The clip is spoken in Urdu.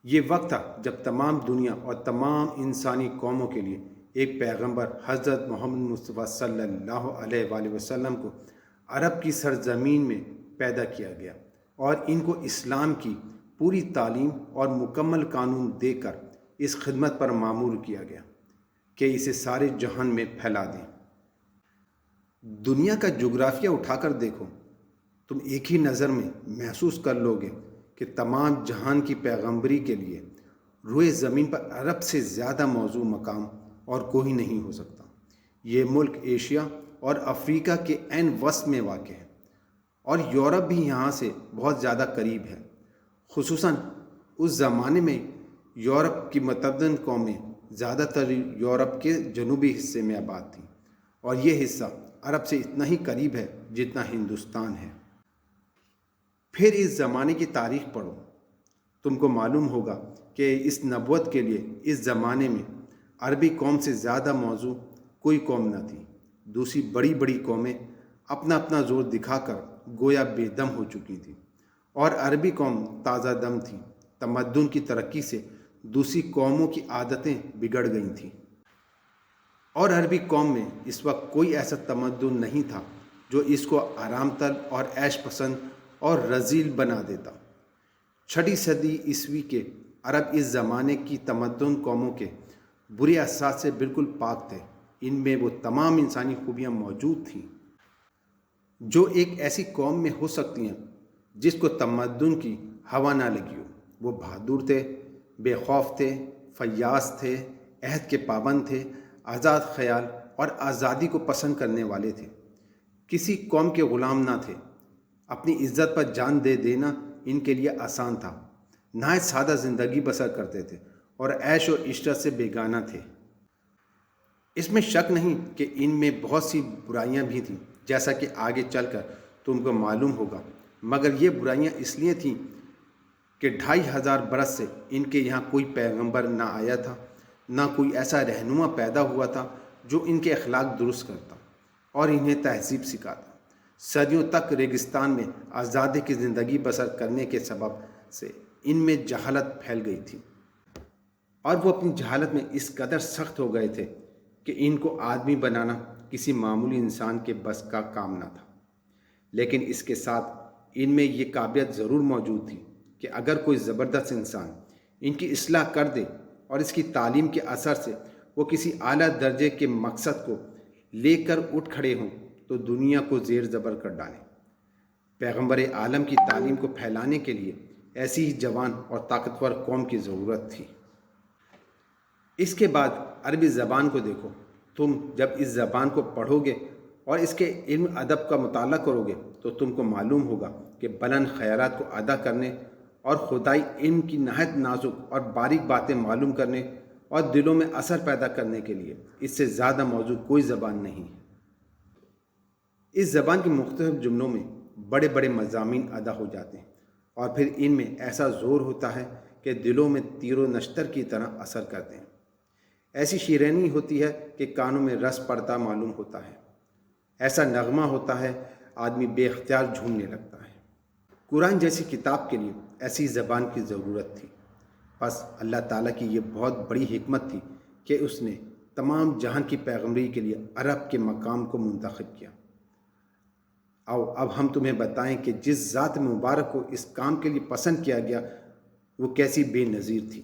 یہ وقت تھا جب تمام دنیا اور تمام انسانی قوموں کے لیے ایک پیغمبر حضرت محمد مصطفیٰ صلی اللہ علیہ وآلہ وسلم کو عرب کی سرزمین میں پیدا کیا گیا اور ان کو اسلام کی پوری تعلیم اور مکمل قانون دے کر اس خدمت پر مامور کیا گیا کہ اسے سارے جہان میں پھیلا دیں۔ دنیا کا جغرافیہ اٹھا کر دیکھو، تم ایک ہی نظر میں محسوس کر لو گے کہ تمام جہان کی پیغمبری کے لیے روئے زمین پر عرب سے زیادہ موزوں مقام اور کوئی نہیں ہو سکتا۔ یہ ملک ایشیا اور افریقہ کے عین وسط میں واقع ہے اور یورپ بھی یہاں سے بہت زیادہ قریب ہے۔ خصوصاً اس زمانے میں یورپ کی متمدن قومیں زیادہ تر یورپ کے جنوبی حصے میں آباد تھیں اور یہ حصہ عرب سے اتنا ہی قریب ہے جتنا ہندوستان ہے۔ پھر اس زمانے کی تاریخ پڑھو، تم کو معلوم ہوگا کہ اس نبوت کے لیے اس زمانے میں عربی قوم سے زیادہ موزوں کوئی قوم نہ تھی۔ دوسری بڑی بڑی قومیں اپنا اپنا زور دکھا کر گویا بے دم ہو چکی تھیں اور عربی قوم تازہ دم تھی۔ تمدن کی ترقی سے دوسری قوموں کی عادتیں بگڑ گئی تھیں اور عربی قوم میں اس وقت کوئی ایسا تمدن نہیں تھا جو اس کو آرام طلب اور عیش پسند اور رذیل بنا دیتا۔ 6 صدی عیسوی کے عرب اس زمانے کی تمدن قوموں کے برے اثرات سے بالکل پاک تھے۔ ان میں وہ تمام انسانی خوبیاں موجود تھیں جو ایک ایسی قوم میں ہو سکتی ہیں جس کو تمدن کی ہوا نہ لگی ہو۔ وہ بہادر تھے، بے خوف تھے، فیاض تھے، عہد کے پابند تھے، آزاد خیال اور آزادی کو پسند کرنے والے تھے، کسی قوم کے غلام نہ تھے۔ اپنی عزت پر جان دے دینا ان کے لیے آسان تھا۔ نہایت سادہ زندگی بسر کرتے تھے اور عیش و عشرت سے بیگانہ تھے۔ اس میں شک نہیں کہ ان میں بہت سی برائیاں بھی تھیں، جیسا کہ آگے چل کر تم کو معلوم ہوگا، مگر یہ برائیاں اس لیے تھیں کہ 2500 برس سے ان کے یہاں کوئی پیغمبر نہ آیا تھا، نہ کوئی ایسا رہنما پیدا ہوا تھا جو ان کے اخلاق درست کرتا اور انہیں تہذیب سکھاتا۔ صدیوں تک ریگستان میں آزادی کی زندگی بسر کرنے کے سبب سے ان میں جہالت پھیل گئی تھی اور وہ اپنی جہالت میں اس قدر سخت ہو گئے تھے کہ ان کو آدمی بنانا کسی معمولی انسان کے بس کا کام نہ تھا۔ لیکن اس کے ساتھ ان میں یہ قابلیت ضرور موجود تھی کہ اگر کوئی زبردست انسان ان کی اصلاح کر دے اور اس کی تعلیم کے اثر سے وہ کسی اعلیٰ درجے کے مقصد کو لے کر اٹھ کھڑے ہوں تو دنیا کو زیر زبر کر ڈالیں۔ پیغمبر عالم کی تعلیم کو پھیلانے کے لیے ایسی ہی جوان اور طاقتور قوم کی ضرورت تھی۔ اس کے بعد عربی زبان کو دیکھو، تم جب اس زبان کو پڑھو گے اور اس کے علم ادب کا مطالعہ کرو گے تو تم کو معلوم ہوگا کہ بلند خیالات کو ادا کرنے اور خدائی علم کی نہایت نازک اور باریک باتیں معلوم کرنے اور دلوں میں اثر پیدا کرنے کے لیے اس سے زیادہ موزوں کوئی زبان نہیں ہے۔ اس زبان کے مختلف جملوں میں بڑے بڑے مضامین ادا ہو جاتے ہیں اور پھر ان میں ایسا زور ہوتا ہے کہ دلوں میں تیر و نشتر کی طرح اثر کرتے ہیں۔ ایسی شیرینی ہوتی ہے کہ کانوں میں رس پڑتا معلوم ہوتا ہے، ایسا نغمہ ہوتا ہے آدمی بے اختیار جھومنے لگتا ہے۔ قرآن جیسی کتاب کے لیے ایسی زبان کی ضرورت تھی۔ بس اللہ تعالیٰ کی یہ بہت بڑی حکمت تھی کہ اس نے تمام جہان کی پیغمبری کے لیے عرب کے مقام کو منتخب کیا۔ اب ہم تمہیں بتائیں کہ جس ذات مبارک کو اس کام کے لیے پسند کیا گیا وہ کیسی بے نظیر تھی۔